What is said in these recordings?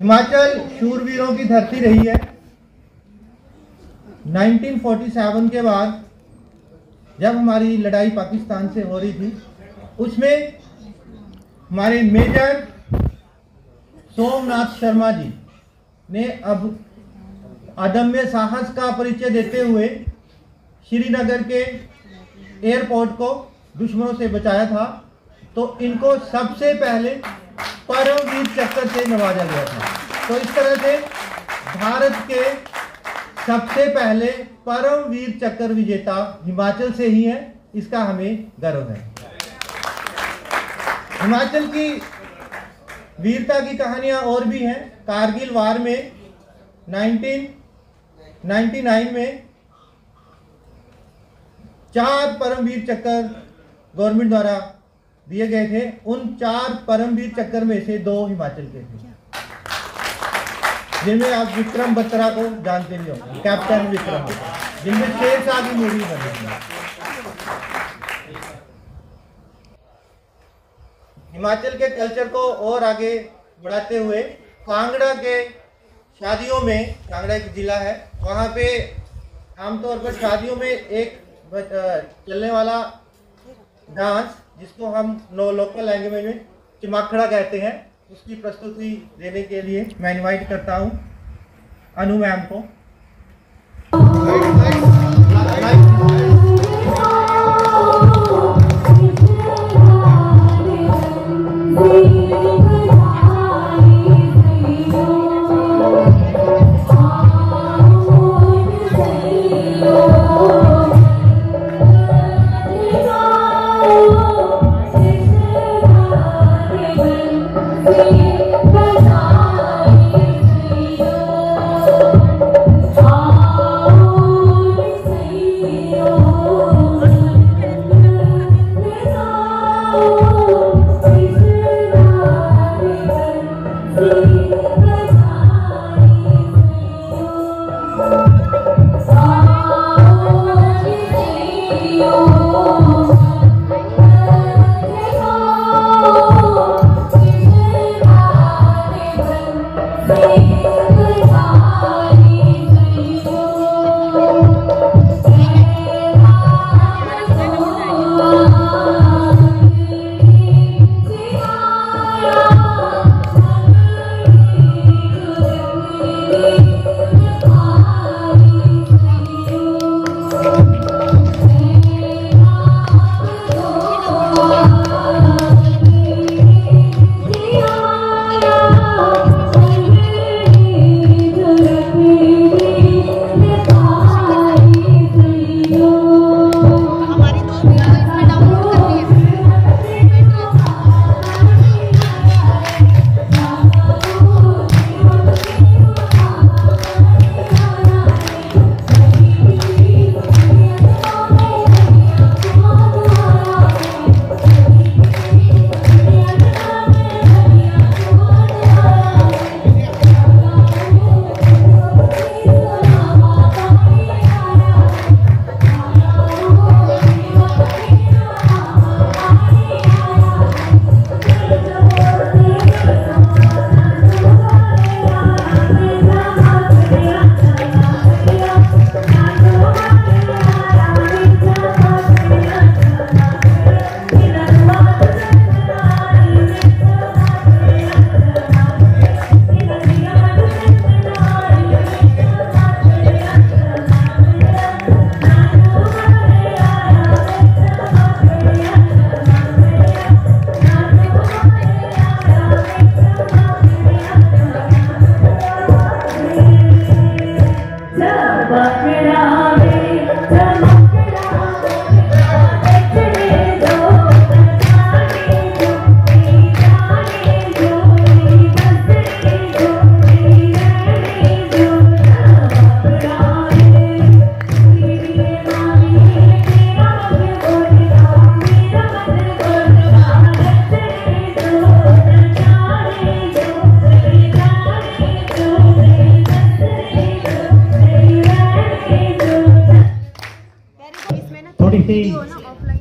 हिमाचल शूरवीरों की धरती रही है। 1947 के बाद जब हमारी लड़ाई पाकिस्तान से हो रही थी, उसमें हमारे मेजर सोमनाथ शर्मा जी ने अब अदम्य साहस का परिचय देते हुए श्रीनगर के एयरपोर्ट को दुश्मनों से बचाया था। तो इनको सबसे पहले परमवीर चक्र से नवाजा गया था। तो इस तरह से भारत के सबसे पहले परमवीर चक्र विजेता हिमाचल से ही है, इसका हमें गर्व है। हिमाचल की वीरता की कहानियां और भी हैं। कारगिल वार में 1999 में 4 परमवीर चक्र गवर्नमेंट द्वारा दिए गए थे। उन 4 परमवीर चक्र में से 2 हिमाचल के थे, जिनमें आप विक्रम बत्रा को जानते भी होंगे, कैप्टन विक्रम, जिनमें शेरशाह की मूवी बनी है। हिमाचल के कल्चर को और आगे बढ़ाते हुए कांगड़ा के शादियों में, कांगड़ा एक जिला है, वहाँ पे आमतौर पर शादियों में एक चलने वाला डांस, जिसको हम लोकल लैंग्वेज में चिमाखड़ा कहते हैं, उसकी प्रस्तुति देने के लिए मैं इनवाइट करता हूँ अनु मैम को।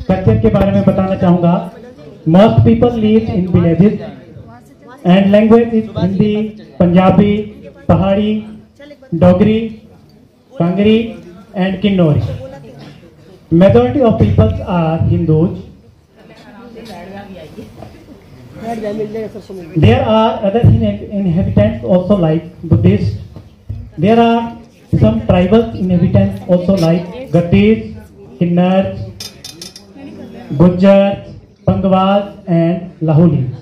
कल्चर के बारे में बताना चाहूंगा। Most people live in villages and language is Hindi, Punjabi, Pahari, Dogri, Kangri and Kinnori. Majority of people are Hindus. There are other inhabitants also like Buddhists. There are some tribal inhabitants also like Gaddis, Kinnars, Gujars, Pangwals and Laholi.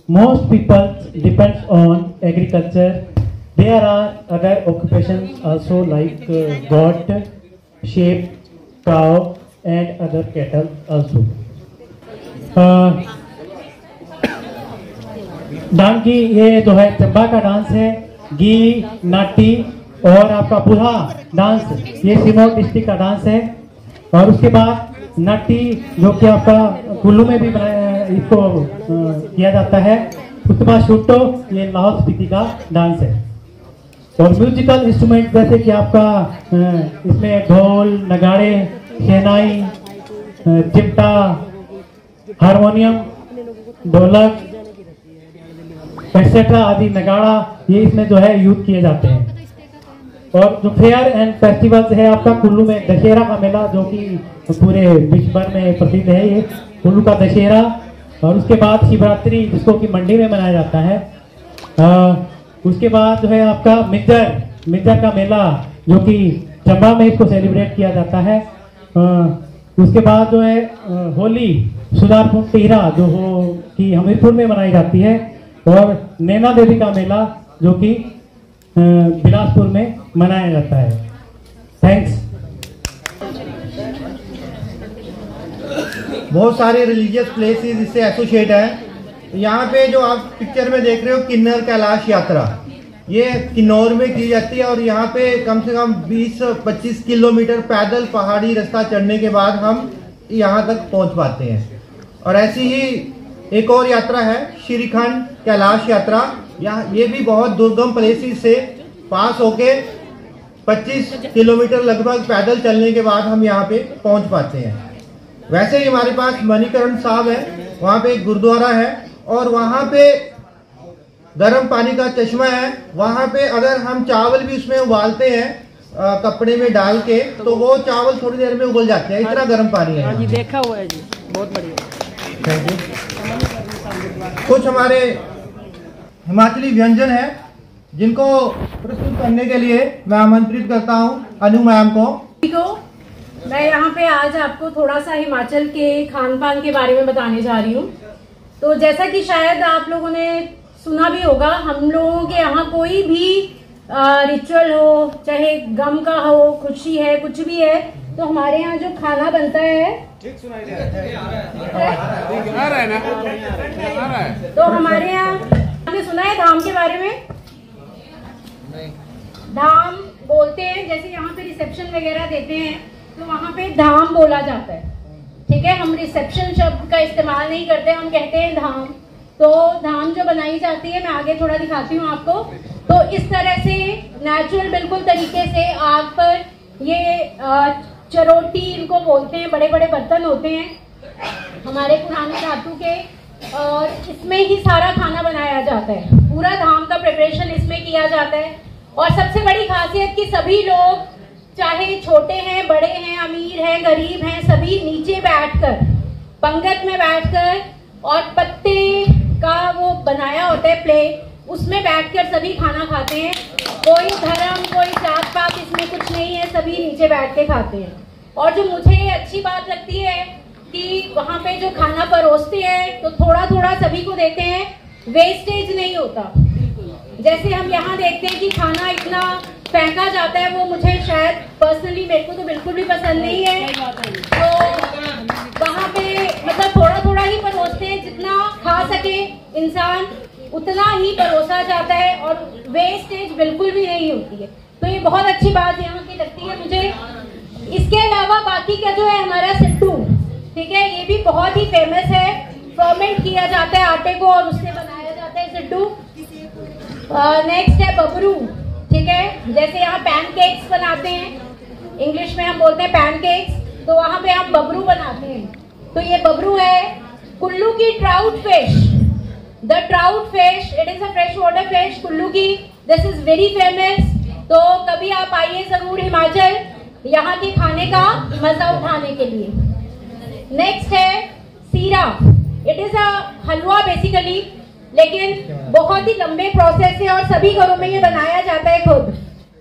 Most people depend on agriculture. There are other occupations also like goat, sheep, cow and other cattle also. डांकी ये जो है चंबा का dance है, गी, नाटी और आपका बुढ़ा dance, ये सिमोर डिस्ट्रिक्ट का डांस है। और उसके बाद नाटी जो कि आपका कुल्लू में भी इसको किया जाता है। उसके बाद शुट्टो, ये लाहौल स्पीति का डांस है। और म्यूजिकल इंस्ट्रूमेंट जैसे कि आपका इसमें ढोल, नगाड़े, शहनाई, चिमटा, हारमोनियम, ढोलक एक्सेट्रा आदि नगाड़ा, ये इसमें जो है यूज किए जाते हैं। और जो फेयर एंड फेस्टिवल्स है आपका कुल्लू में दशहरा का मेला जो कि पूरे विश्व भर में प्रसिद्ध है, ये कुल्लू का दशहरा। और उसके बाद शिवरात्रि जिसको कि मंडी में मनाया जाता है। उसके बाद जो है आपका मिंजर का मेला जो कि चंबा में इसको सेलिब्रेट किया जाता है। उसके बाद जो है होली सुधारपुर टीरा जो हो कि हमीरपुर में मनाई जाती है। और नैना देवी का मेला जो कि बिलासपुर में मनाया जाता है। थैंक्स। बहुत सारे रिलीजियस प्लेसेस इससे एसोसिएट हैं। यहाँ पे जो आप पिक्चर में देख रहे हो किन्नर कैलाश यात्रा, ये किन्नौर में की जाती है। और यहाँ पे कम से कम 20-25 किलोमीटर पैदल पहाड़ी रास्ता चढ़ने के बाद हम यहाँ तक पहुँच पाते हैं। और ऐसी ही एक और यात्रा है श्रीखंड कैलाश यात्रा। यहाँ ये भी बहुत दुर्गम प्लेसेस से पास होके 25 किलोमीटर लगभग पैदल चलने के बाद हम यहाँ पे पहुँच पाते हैं। वैसे ही हमारे पास मणिकरण साहब है, वहाँ पे एक गुरुद्वारा है और वहाँ पे गर्म पानी का चश्मा है। वहाँ पे अगर हम चावल भी उसमें उबालते हैं कपड़े में डाल के, तो वो चावल थोड़ी देर में उबल जाते हैं, इतना गर्म पानी है। हाँ जी, देखा हुआ है जी, बहुत बढ़िया। Thank you. कुछ हमारे हिमाचली व्यंजन है जिनको प्रस्तुत करने के लिए मैं आमंत्रित करता हूं अनु मैम को। मैं यहाँ पे आज आपको थोड़ा सा हिमाचल के खान पान के बारे में बताने जा रही हूँ। तो जैसा कि शायद आप लोगों ने सुना भी होगा, हम लोगों के यहाँ कोई भी रिचुअल हो, चाहे गम का हो, खुशी है, कुछ भी है, तो हमारे यहाँ जो खाना बनता है, ठीक सुनाई दे रहा है ना? तो हमारे यहाँ आपने सुना है धाम के बारे में? धाम बोलते हैं, जैसे यहाँ पे रिसेप्शन वगैरह देते हैं तो वहाँ पे धाम बोला जाता है। ठीक है, हम रिसेप्शन शब्द का इस्तेमाल नहीं करते, हम कहते हैं धाम। तो धाम जो बनाई जाती है, मैं आगे थोड़ा दिखाती हूँ आपको। तो इस तरह से नेचुरल बिल्कुल तरीके से आग पर ये चरोटी इनको बोलते हैं, बड़े बड़े बर्तन होते हैं हमारे पुराने धातु के, और इसमें ही सारा खाना बनाया जाता है। पूरा धाम का प्रिपरेशन इसमें किया जाता है। और सबसे बड़ी खासियत कि सभी लोग, चाहे छोटे हैं, बड़े हैं, अमीर हैं, गरीब हैं, सभी नीचे बैठकर, पंगत में बैठकर, और पत्ते का वो बनाया होता है प्लेट, उसमें बैठकर सभी खाना खाते हैं। कोई धर्म, कोई जात पात इसमें कुछ नहीं है, सभी नीचे बैठ के खाते हैं। और जो मुझे अच्छी बात लगती है कि वहाँ पे जो खाना परोसते हैं तो थोड़ा थोड़ा सभी को देते हैं, वेस्टेज नहीं होता। जैसे हम यहाँ देखते हैं कि खाना इतना फेंका जाता है, वो मुझे शायद पर्सनली, मेरे को तो बिल्कुल भी पसंद नहीं है। तो वहाँ पे मतलब थोड़ा थोड़ा ही परोसते हैं, जितना खा सके इंसान उतना ही परोसा जाता है और वेस्टेज बिल्कुल भी नहीं होती है। तो ये बहुत अच्छी बात यहाँ की लगती है मुझे। इसके अलावा बाकी का जो है हमारा सिट्टू, ठीक है, ये भी बहुत ही फेमस है। फर्मेंट किया जाता है आटे को और उससे बनाया जाता है सिट्टू। नेक्स्ट है बबरू, ठीक है, जैसे यहाँ पैनकेक्स बनाते हैं, इंग्लिश में हम बोलते हैं पैनकेक्स, तो वहाँ पे हम बबरू बनाते हैं। तो ये बबरू है कुल्लू की trout fish, the trout fish, it is a fresh water fish Kullu की, दिस इज वेरी फेमस। तो कभी आप आइए जरूर हिमाचल यहाँ के खाने का मजा उठाने के लिए। नेक्स्ट है सीरा, it is a halwa basically, लेकिन बहुत ही लंबे प्रोसेस है और सभी घरों में ये बनाया जाता है खुद,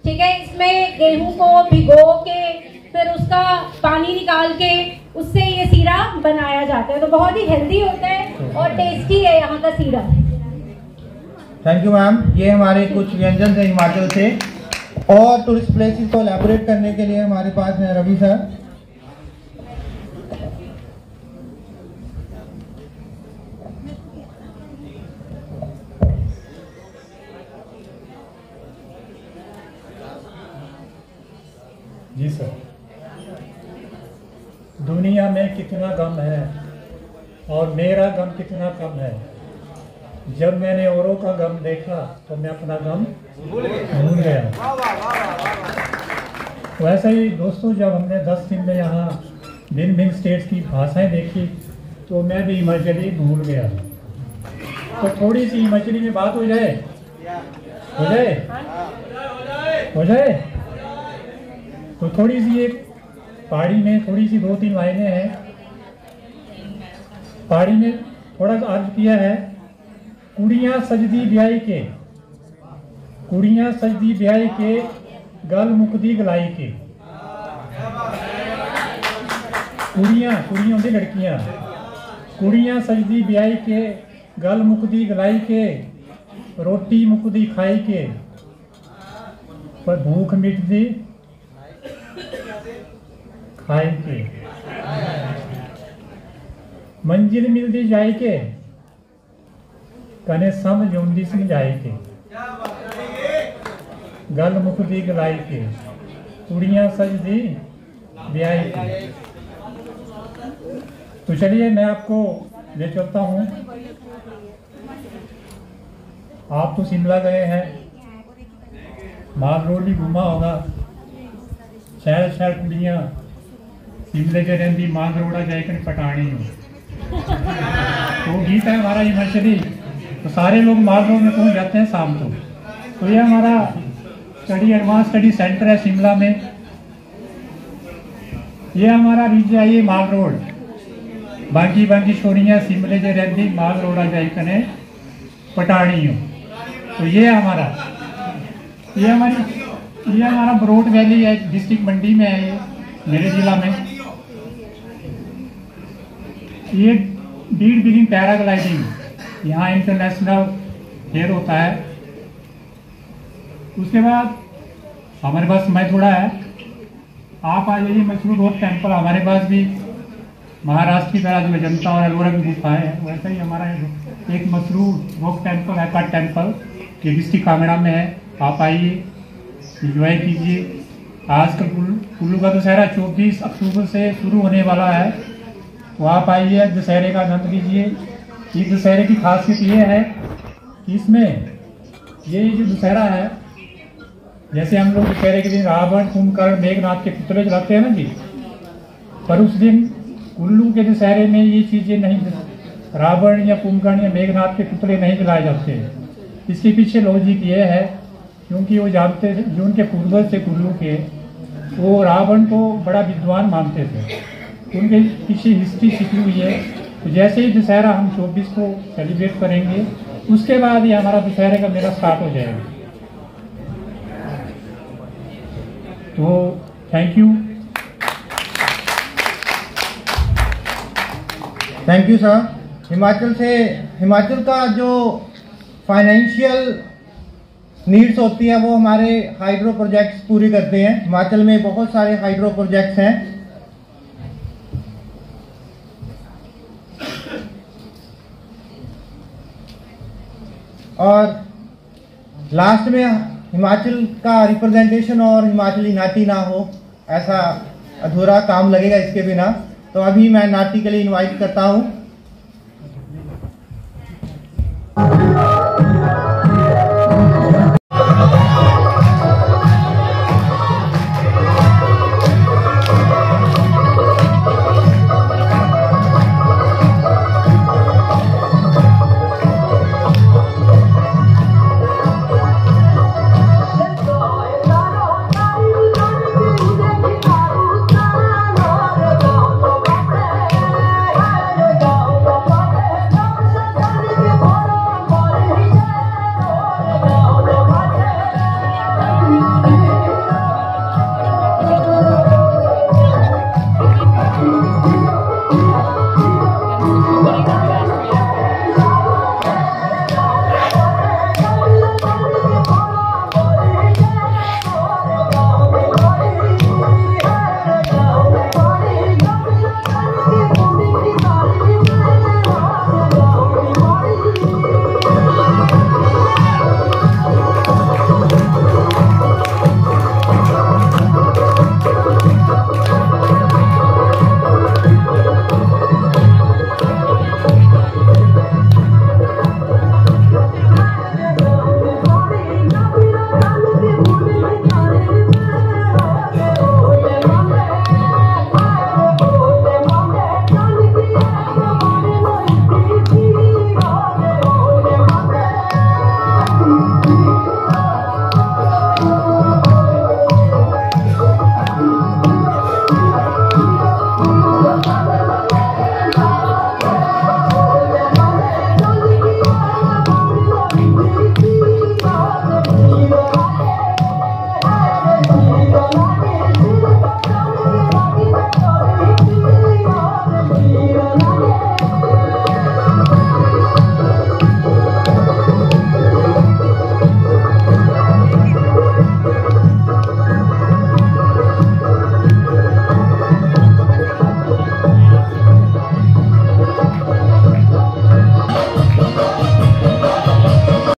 ठीक है। इसमें गेहूं को भिगो के फिर उसका पानी निकाल के उससे ये सीरा बनाया जाता है, तो बहुत ही हेल्दी होता है और टेस्टी है यहाँ का सीरा। Thank you ma'am. ये हमारे कुछ व्यंजन थे हिमाचल से, और टूरिस्ट प्लेसेस को एलैबोरेट करने के लिए हमारे पास है रवि सर। जी सर। दुनिया में कितना गम है और मेरा गम कितना कम है। जब मैंने औरों का गम देखा तो मैं अपना गम भूल गया। वैसे ही दोस्तों, जब हमने 10 दिन में यहाँ भिन्न भिन्न स्टेट्स की भाषाएं देखी तो मैं भी हिमाचली भूल गया। तो थोड़ी सी हिमाचली में बात हो जाए, हो जाए, हो जाए। तो थोड़ी सी एक पहाड़ी में थोड़ी सी 2-3 लाइनें हैं। पहाड़ी में थोड़ा सा अर्ज किया है, कुड़ियाँ सजदी ब्याई के, कुड़ियाँ सजदी ब्याई के, गल मुकदी गलाई के। कुड़ियाँ होती लड़कियाँ, कुड़ियाँ सजदी ब्याई के, गल मुकदी गलाई के, रोटी मुकदी खाई के, पर भूख मिटदी खाई के। मंजिल मिलती जाए के, कने समझ जोंदी समझाए के, गल मुकदी गलाई के, कुड़ियाँ सजदी ब्याई के। तो चलिए मैं आपको ले चलता हूँ। आप तो शिमला गए हैं, माल रोड भी घूमा होगा। शहर शहर कुड़ियाँ शिमले के रहती माल रोड़ा जाकर पटानी हो, तो गीत है हमारा हिमाचली। तो सारे लोग माल रोड में पहुँच जाते हैं शाम को। तो ये हमारा स्टडी एडवांस स्टडी सेंटर है शिमला में। ये हमारा रीज है, ये माल रोड बाकी बाकी छोरियाँ शिमले के रहती माल रोड़ा जाकर पटानी हो। तो ये हमारा बरोट वैली है, डिस्ट्रिक्ट मंडी में है, ये मेरे जिला में। ये बीड बिगिन पैराग्लाइडिंग यहाँ इंटरनेशनल फेयर होता है। उसके बाद हमारे पास समय थोड़ा है, आप आ जाइए मशरूर रॉक टेम्पल। हमारे पास भी महाराष्ट्र की तरह जो अजंता और एलोरा की गुफाएं हैं, वैसा ही हमारा एक मशरूर रॉक टेम्पल है, कट टेम्पल, ये डिस्ट्रिक्ट कांगड़ा में है। आप आइए, इंजॉय कीजिए। आजकल कुल्लू का दशहरा 24 अक्टूबर से शुरू होने वाला है, तो आप आइए, दशहरे का आनंद लीजिए। इस दशहरे की खासियत ये है कि इसमें ये जो दशहरा है, जैसे हम लोग दशहरे के दिन रावण, कुंभकर्ण, मेघनाथ के पुतले जलाते हैं ना जी, पर उस दिन कुल्लू के दशहरे में ये चीज़ें नहीं, रावण या कुंभकर्ण या मेघनाथ के पुतले नहीं जलाए जाते। इसके पीछे लॉजिक ये है, क्योंकि वो जानते थे, जो उनके पूर्वज थे कुल्लू के, वो रावण को बड़ा विद्वान मानते थे, उनके पीछे हिस्ट्री छिपी हुई है। तो जैसे ही दशहरा हम 24 को सेलिब्रेट करेंगे, उसके बाद ही हमारा दशहरे का मेला स्टार्ट हो जाएगा। तो thank you. Thank you sir. Himachal का जो फाइनेंशियल नीड्स होती है वो हमारे हाइड्रो प्रोजेक्ट्स पूरी करते हैं। हिमाचल में बहुत सारे हाइड्रो प्रोजेक्ट्स हैं, और लास्ट में हिमाचल का रिप्रेजेंटेशन और हिमाचली नाटी ना हो, ऐसा अधूरा काम लगेगा इसके बिना। तो अभी मैं नाटी के लिए इनवाइट करता हूँ